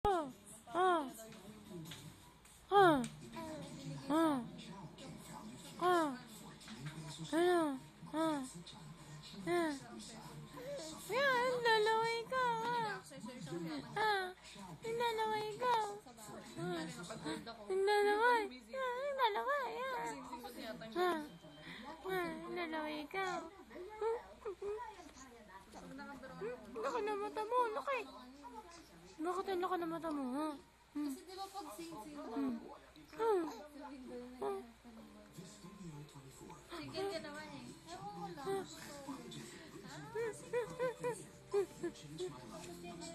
Ah, ah, ah, ah, ah, ano, ah, ah, yan, lalaway ka, lalaway ka, lalaway, lalaway, lalaway ka, laki na mata mo, laki. Bakit ang laki na mata mo, ha? Kasi di ba pag sing-sing Sige ka naman eh. Ewan ko lang.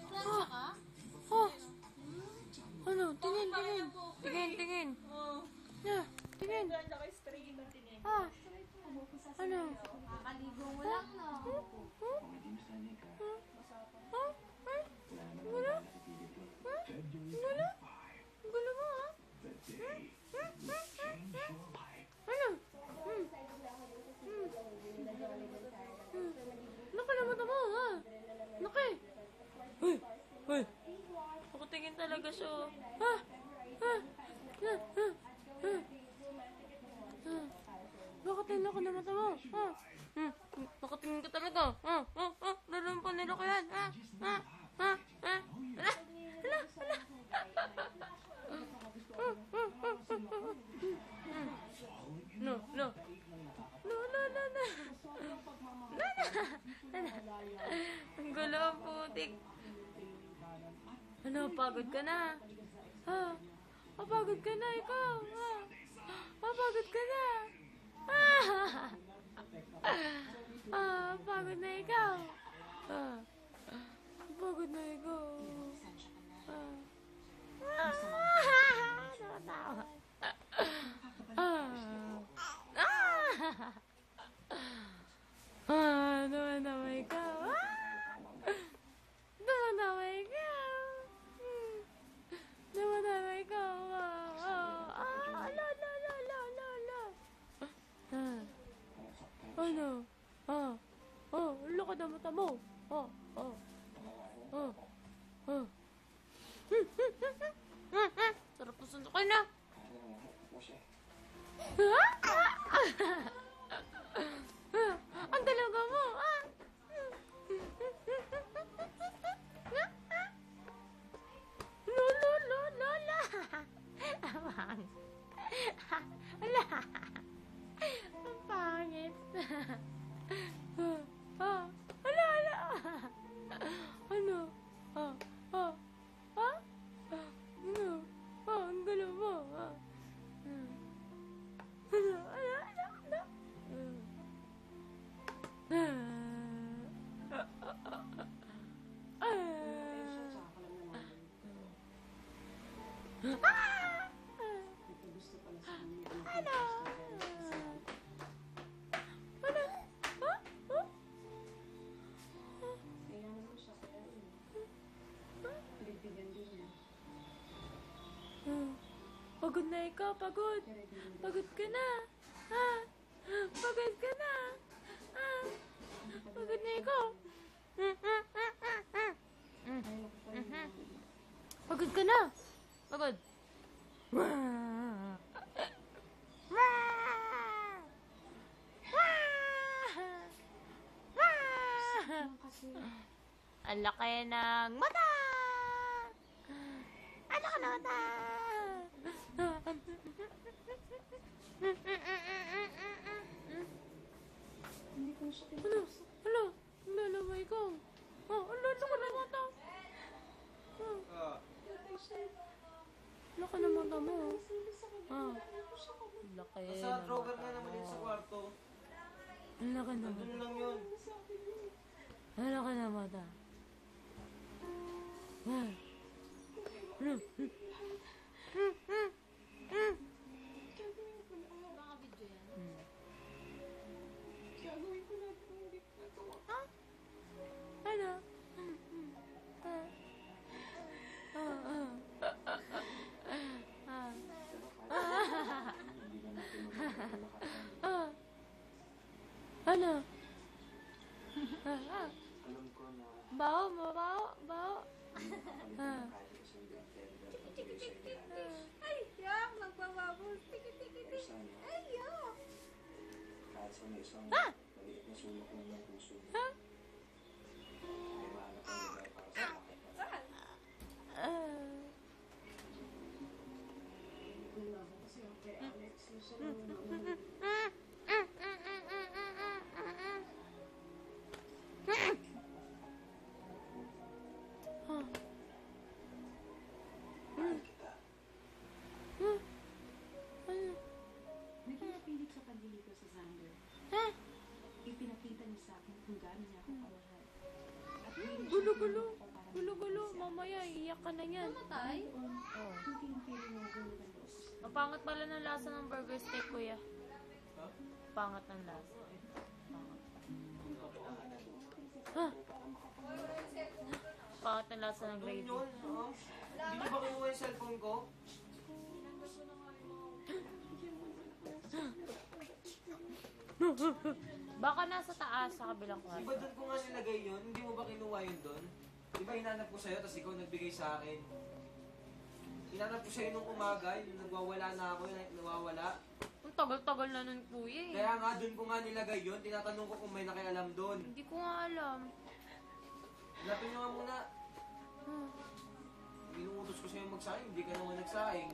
Plancha ka? Oh! Ano? Tingin, tingin. Tingin, tingin. Yeah, tingin. Ah! Ano? Kakaligo mo lang, no? Wala? Wala? Gulo mo, ha? Ano? Laki na mata mo, ha? Laki! Uy! Uy! Nakatingin talaga siya, oh. Ha? Ha? Ha? Ha? Ha? Ha? Bakit yung laki na mata mo? Ha? Nakatingin ka talaga. Ha? Ha? Ha? Lalo pa nila ko yan. Ha? Ha? Ha? Ha? Hala! Hala! Hala! No, no. No, no, no, no. No, no. Ang gulo ang putik. Ano, pagod ka na? Ha? Pagod ka na, ikaw. Ha? Pagod ka na. Pagod na ikaw. Pagod na ikaw. Nakatawa. Naman ikaw. Naman ikaw. Naman ikaw. Ala, ala, ala, ala, ala, ala. Ano? Loko na mata mo. Sarap na sundukin na. Ang dalaga mo, Lola. Amang. Ala. Ang pangit. Ala. Ano? Ano? Ang galo mo, Pagod na ikaw, pagod. Pagod ka na. Pagod ka na. Pagod na ikaw. Pagod ka na. Pagod. Ang laki ng mata. Ang laki ng mata. Ano? Lalaway ka. Lalo ka na mata. Laki na mata mo. Laki na Sa drawer nga naman yun sa kwarto. Laki na mata. Doon lang yun. Laki na mata. Baka video yan. Gagawin ko lahat ng hindi ko nagawa. Ano? Ano? Alam ko na Bao mo, bao. hindi ko kaya isang sa may isang Ah! maliit na sulok lang ng puso mo. Ha? May mahanap ang lugar para sa akin. Mahal kita. Naging napilit sa pagdilig ko sa Xander. Ipinakita niya sa akin kung gaano niya ako kamahal. At Gulo-gulo. Gulo-gulo. Mamaya, iiyak ka na yan. Namatay? Oh. hindi yung feeling ng gulo ng loob. Mapangat pala ng lasa ng burger steak, kuya. Ha? Pangat ng lasa. Pangat. Ha? Pangat ng lasa ng Ano gravy. yun? Hindi niyo ba kinuha yung cellphone ko? Baka nasa taas sa kabilang Di kwarto. ba doon ko nga nilagay yun? Hindi mo ba kinuha yun doon? Di ba hinanap ko sa'yo, tapos ikaw nagbigay sa akin? Hinanap ko sa'yo nung umaga, yung nagwawala na ako, yung nawawala. Ang tagal-tagal na nun, kuya eh. Kaya nga doon ko nga nilagay yun, tinatanong ko kung may nakialam doon. Hindi ko nga alam. Hanapin nyo nga muna. Hmm. Inuutos ko sa'yo magsaing, hindi ka naman nagsaing.